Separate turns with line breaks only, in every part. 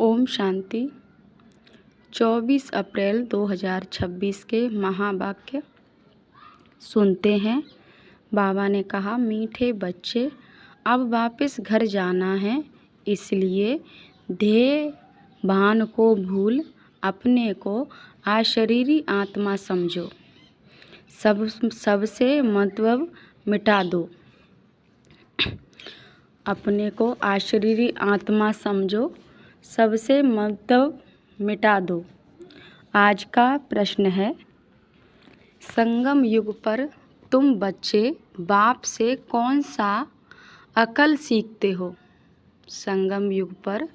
ओम शांति। 24 अप्रैल 2026 के महावाक्य सुनते हैं। बाबा ने कहा, मीठे बच्चे, अब वापस घर जाना है, इसलिए ध्येय भान को भूल अपने को अशरीरी आत्मा समझो। सबसे मतलब मिटा दो। अपने को अशरीरी आत्मा समझो, सबसे मतलब मिटा दो। आज का प्रश्न है, संगम युग पर तुम बच्चे बाप से कौन सा अकल सीखते हो? संगम युग पर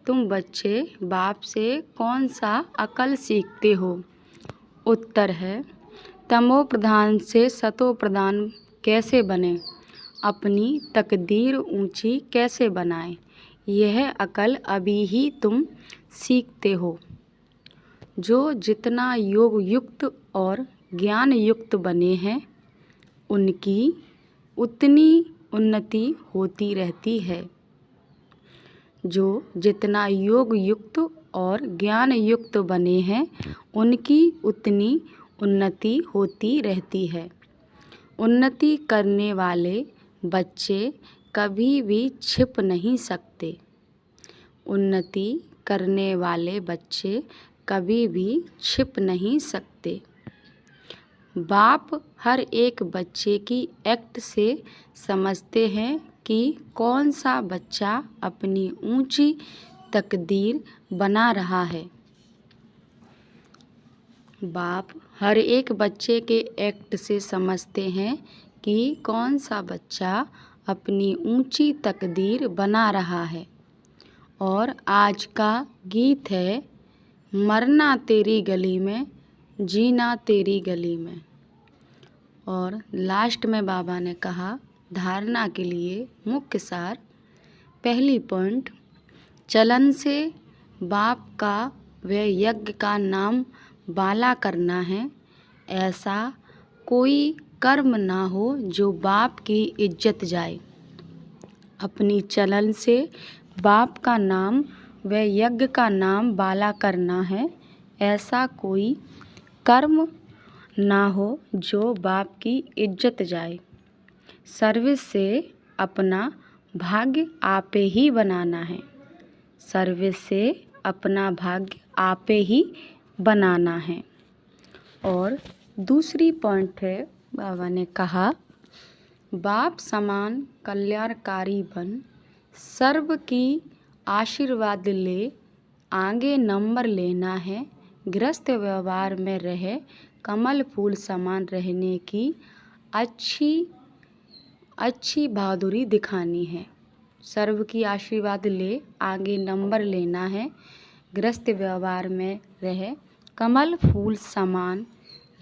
तुम बच्चे बाप से कौन सा अकल सीखते हो? उत्तर है, तमो प्रधान से सतो प्रधान कैसे बने, अपनी तकदीर ऊंची कैसे बनाएं, यह अकल अभी ही तुम सीखते हो। जो जितना योग युक्त और ज्ञान युक्त बने हैं, उनकी उतनी उन्नति होती रहती है। जो जितना योग युक्त और ज्ञान युक्त बने हैं, उनकी उतनी उन्नति होती रहती है। उन्नति करने वाले बच्चे कभी भी छिप नहीं सकते। उन्नति करने वाले बच्चे कभी भी छिप नहीं सकते। बाप हर एक बच्चे की एक्ट से समझते हैं कि कौन सा बच्चा अपनी ऊंची तकदीर बना रहा है। बाप हर एक बच्चे के एक्ट से समझते हैं कि कौन सा बच्चा अपनी ऊंची तकदीर बना रहा है। और आज का गीत है, मरना तेरी गली में, जीना तेरी गली में। और लास्ट में बाबा ने कहा, धारणा के लिए मुख्य सार। पहली पॉइंट, चलन से बाप का व यज्ञ का नाम बाला करना है। ऐसा कोई कर्म ना हो जो बाप की इज्जत जाए। अपनी चलन से बाप का नाम व यज्ञ का नाम बाला करना है। ऐसा कोई कर्म ना हो जो बाप की इज्जत जाए। सर्विस से अपना भाग्य आपे ही बनाना है। सर्विस से अपना भाग्य आपे ही बनाना है। और दूसरी पॉइंट है, बाबा ने कहा, बाप समान कल्याणकारी बन, सर्व की आशीर्वाद ले, आगे नंबर लेना है। गृहस्थ व्यवहार में रहे कमल फूल समान रहने की अच्छी बहादुरी दिखानी है। सर्व की आशीर्वाद ले, आगे नंबर लेना है। गृहस्थ व्यवहार में रहे कमल फूल समान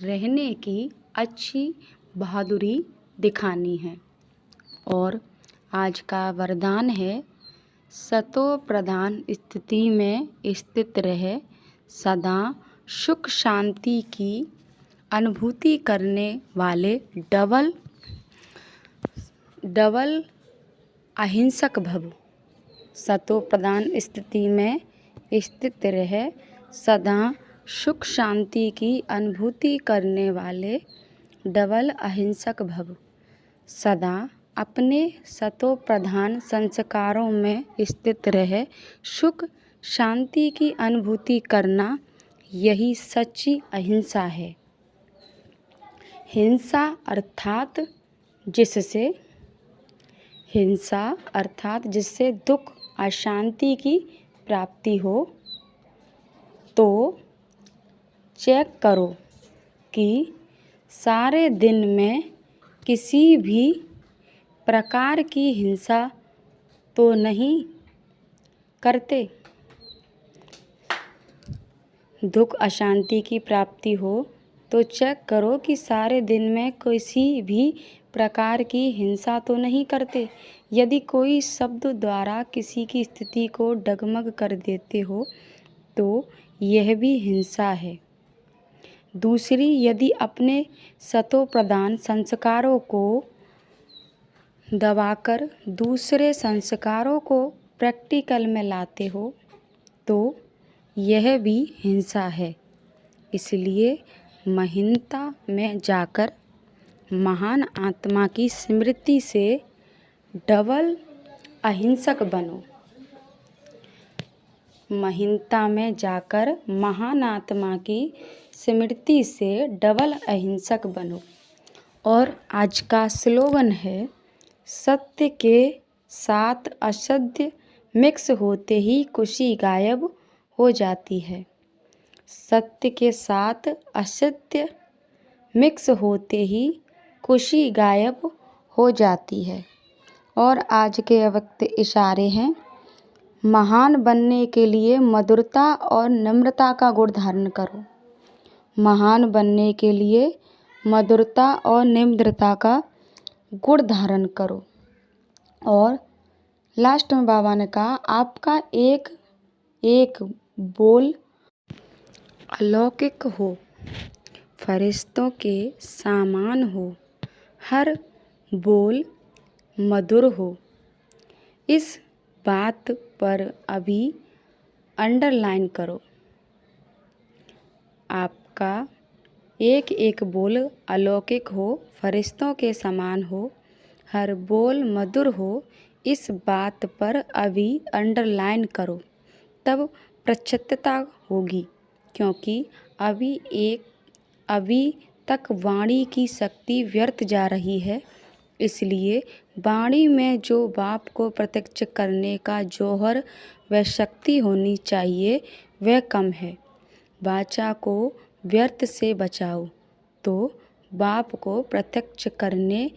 रहने की अच्छी बहादुरी दिखानी है। और आज का वरदान है, सतो प्रधान स्थिति में स्थित रहे, सदा सुख शांति की अनुभूति करने वाले डबल अहिंसक भव। सतो प्रधान स्थिति में स्थित रहे, सदा सुख शांति की अनुभूति करने वाले डबल अहिंसक भव। सदा अपने सतो प्रधान संस्कारों में स्थित रहे, सुख शांति की अनुभूति करना, यही सच्ची अहिंसा है। हिंसा अर्थात जिससे दुख अशांति की प्राप्ति हो, तो चेक करो कि सारे दिन में किसी भी प्रकार की हिंसा तो नहीं करते। दुख अशांति की प्राप्ति हो तो चेक करो कि सारे दिन में किसी भी प्रकार की हिंसा तो नहीं करते। यदि कोई शब्द द्वारा किसी की स्थिति को डगमग कर देते हो, तो यह भी हिंसा है। दूसरी, यदि अपने सतो प्रधान संस्कारों को दबाकर दूसरे संस्कारों को प्रैक्टिकल में लाते हो, तो यह भी हिंसा है। इसलिए महीनता में जाकर महान आत्मा की स्मृति से डबल अहिंसक बनो। महीनता में जाकर महान आत्मा की स्मृति से डबल अहिंसक बनो। और आज का स्लोगन है, सत्य के साथ असत्य मिक्स होते ही खुशी गायब हो जाती है। सत्य के साथ असत्य मिक्स होते ही खुशी गायब हो जाती है। और आज के वक्त इशारे हैं, महान बनने के लिए मधुरता और नम्रता का गुण धारण करो। महान बनने के लिए मधुरता और नम्रता का गुण धारण करो। और लास्ट में बाबा ने कहा, आपका एक एक बोल अलौकिक हो, फरिश्तों के सामान हो, हर बोल मधुर हो। इस बात पर अभी अंडरलाइन करो। आपका एक एक बोल अलौकिक हो, फरिश्तों के समान हो, हर बोल मधुर हो। इस बात पर अभी अंडरलाइन करो, तब प्रचलितता होगी। क्योंकि अभी तक वाणी की शक्ति व्यर्थ जा रही है। इसलिए वाणी में जो बाप को प्रत्यक्ष करने का जौहर व शक्ति होनी चाहिए वह कम है। वाचा को व्यर्थ से बचाओ तो बाप को प्रत्यक्ष करने